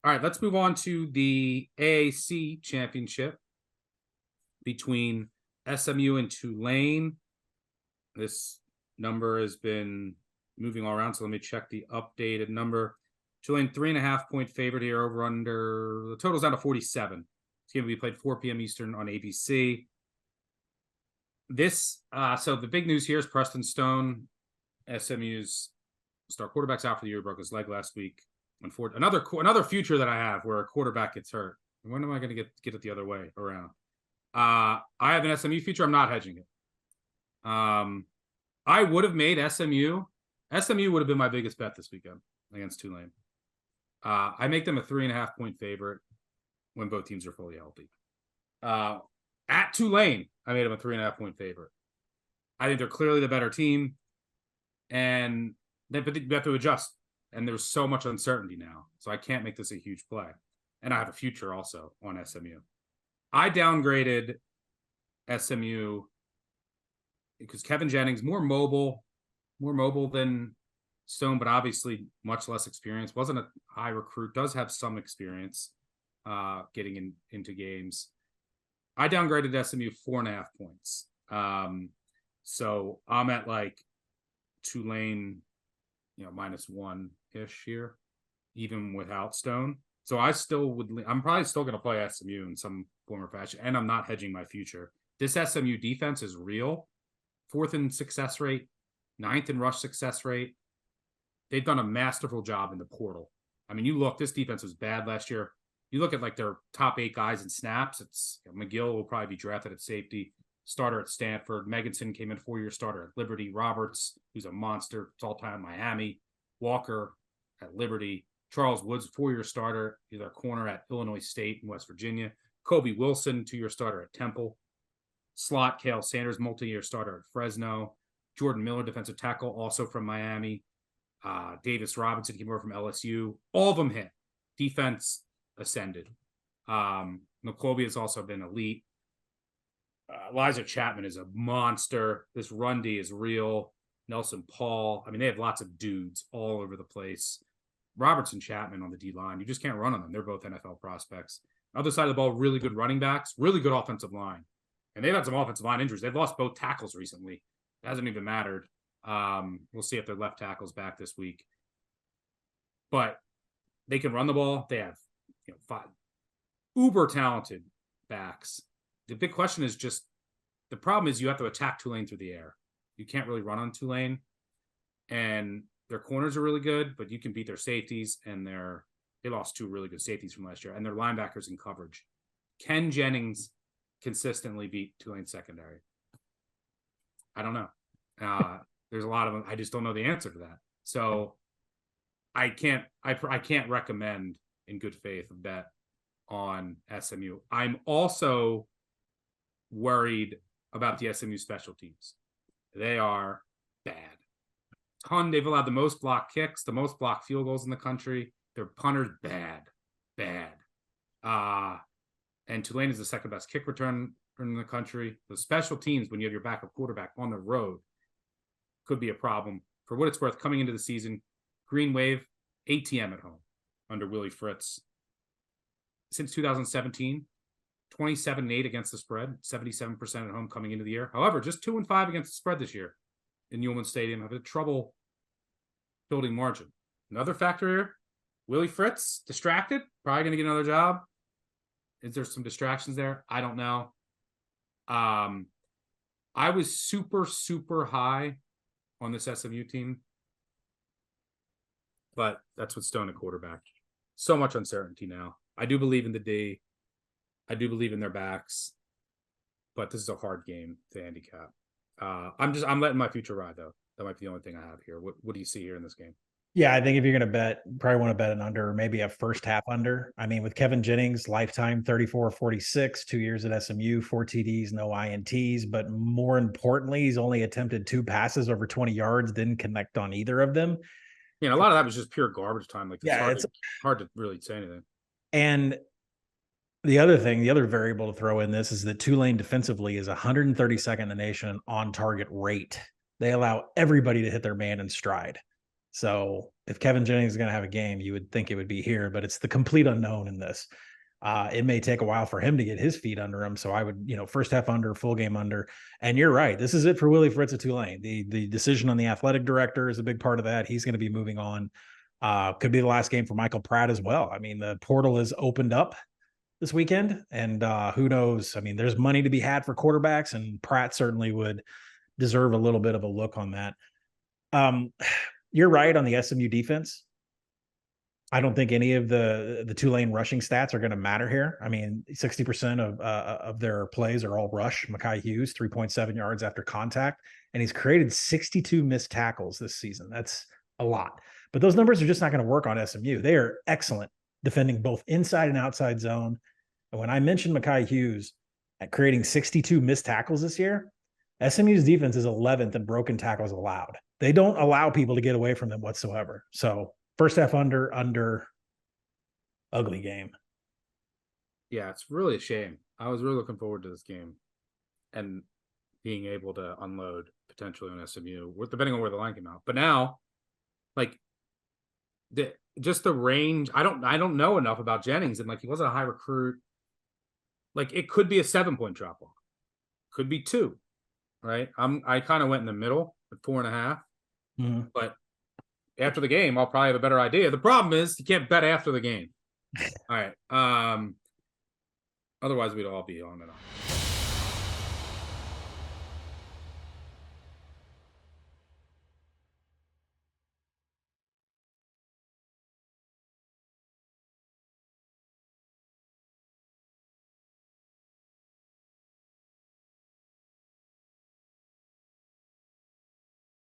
All right, let's move on to the AAC championship between SMU and Tulane. This number has been moving all around, so let me check the updated number. Tulane 3.5-point favorite here, over under. The total's down to 47. It's going to be played 4 p.m. Eastern on ABC. So the big news here is Preston Stone, SMU's star quarterback's out for the year, broke his leg last week. Another future that I have where a quarterback gets hurt. When am I going to get it the other way around? I have an SMU future. I'm not hedging it. I would have made SMU. SMU would have been my biggest bet this weekend against Tulane. I make them a 3.5-point favorite when both teams are fully healthy. At Tulane, I made them a 3.5-point favorite. I think they're clearly the better team, but you have to adjust. And there's so much uncertainty now, so I can't make this a huge play. And I have a future also on SMU. I downgraded SMU because Kevin Jennings, more mobile than Stone, but obviously much less experience. Wasn't a high recruit, does have some experience getting into games. I downgraded SMU 4.5 points. So I'm at like Tulane, -1-ish here, even without Stone. So I'm probably still going to play SMU in some form or fashion, and I'm not hedging my future. This SMU defense is real. 4th in success rate, 9th in rush success rate. They've done a masterful job in the portal. I mean, this defense was bad last year. You look at like their top 8 guys in snaps. It's McGill will probably be drafted at safety, starter at Stanford. Meganson came in 4-year starter at Liberty. Roberts, who's a monster, it's all-time Miami. Walker at Liberty. Charles Woods, 4-year starter. He's our corner at Illinois State and West Virginia. Kobe Wilson, 2-year starter at Temple. Slot, Cale Sanders, multi-year starter at Fresno. Jordan Miller, defensive tackle, also from Miami. Davis Robinson came over from LSU. All of them hit. Defense ascended. McColby has also been elite. Elijah Chapman is a monster. This run D is real. Nelson Paul. I mean, they have lots of dudes all over the place. Robertson, Chapman on the D-line. You just can't run on them. They're both NFL prospects. Other side of the ball, really good running backs, really good offensive line. And they've had some offensive line injuries. They've lost both tackles recently. It hasn't even mattered. We'll see if their left tackle's back this week. But they can run the ball. They have 5 uber talented backs. The big question is just, the problem is you have to attack Tulane through the air. You can't really run on Tulane. And their corners are really good, but you can beat their safeties, and they lost 2 really good safeties from last year, and their linebackers in coverage. Can Jennings consistently beat Tulane secondary? I don't know. There's a lot of them. I just don't know the answer to that. So I can't recommend in good faith a bet on SMU. I'm also worried about the SMU special teams. They are bad. They've allowed the most blocked kicks, the most blocked field goals in the country. Their punters, bad. And Tulane is the second best kick return in the country. The special teams, when you have your backup quarterback on the road, could be a problem. For what it's worth, coming into the season, Green Wave, ATM at home under Willie Fritz. Since 2017, 27-8 against the spread, 77% at home coming into the year. However, just 2-5 against the spread this year in Newman Stadium. Have had trouble building margin. Another factor here, Willie Fritz, distracted, probably going to get another job. Is there some distractions there? I don't know. I was super, super high on this SMU team, but that's with Stone at quarterback. So much uncertainty now. I do believe in the D. I do believe in their backs, but this is a hard game to handicap. I'm letting my future ride though. That might be the only thing I have here. What do you see here in this game? Yeah, I think if you're going to bet, probably want to bet an under, or maybe a first half under. I mean, with Kevin Jennings, lifetime 34-46, 2 years at SMU, 4 TDs, no INTs. But more importantly, he's only attempted 2 passes over 20 yards, didn't connect on either of them. A lot of that was just pure garbage time. Like, it's hard to really say anything. And the other variable to throw in this is that Tulane defensively is 132nd in the nation on target rate. They allow everybody to hit their man in stride. So if Kevin Jennings is going to have a game, you would think it would be here, but it's the complete unknown in this. It may take a while for him to get his feet under him. So I would, first half under, full game under. And you're right. This is it for Willie Fritz at Tulane. The decision on the athletic director is a big part of that. He's going to be moving on. Could be the last game for Michael Pratt as well. I mean, the portal is opened up this weekend, and who knows? I mean, there's money to be had for quarterbacks, and Pratt certainly would deserve a little bit of a look on that. You're right on the SMU defense. I don't think any of the Tulane rushing stats are going to matter here. I mean, 60% of their plays are all rush. Mekhi Hughes, 3.7 yards after contact, and he's created 62 missed tackles this season. That's a lot. But those numbers are just not going to work on SMU. They are excellent defending both inside and outside zone. And when I mentioned Mekhi Hughes at creating 62 missed tackles this year, SMU's defense is 11th in broken tackles allowed. They don't allow people to get away from them whatsoever. So first half under, ugly game. Yeah, it's really a shame. I was really looking forward to this game and being able to unload potentially on SMU, depending on where the line came out. But now, like, just the range, I don't know enough about Jennings, and like he wasn't a high recruit. Like it could be a 7-point drop off, could be 2, right? I kind of went in the middle at 4.5, but after the game, I'll probably have a better idea. The problem is you can't bet after the game. All right. Otherwise, we'd all be on and on.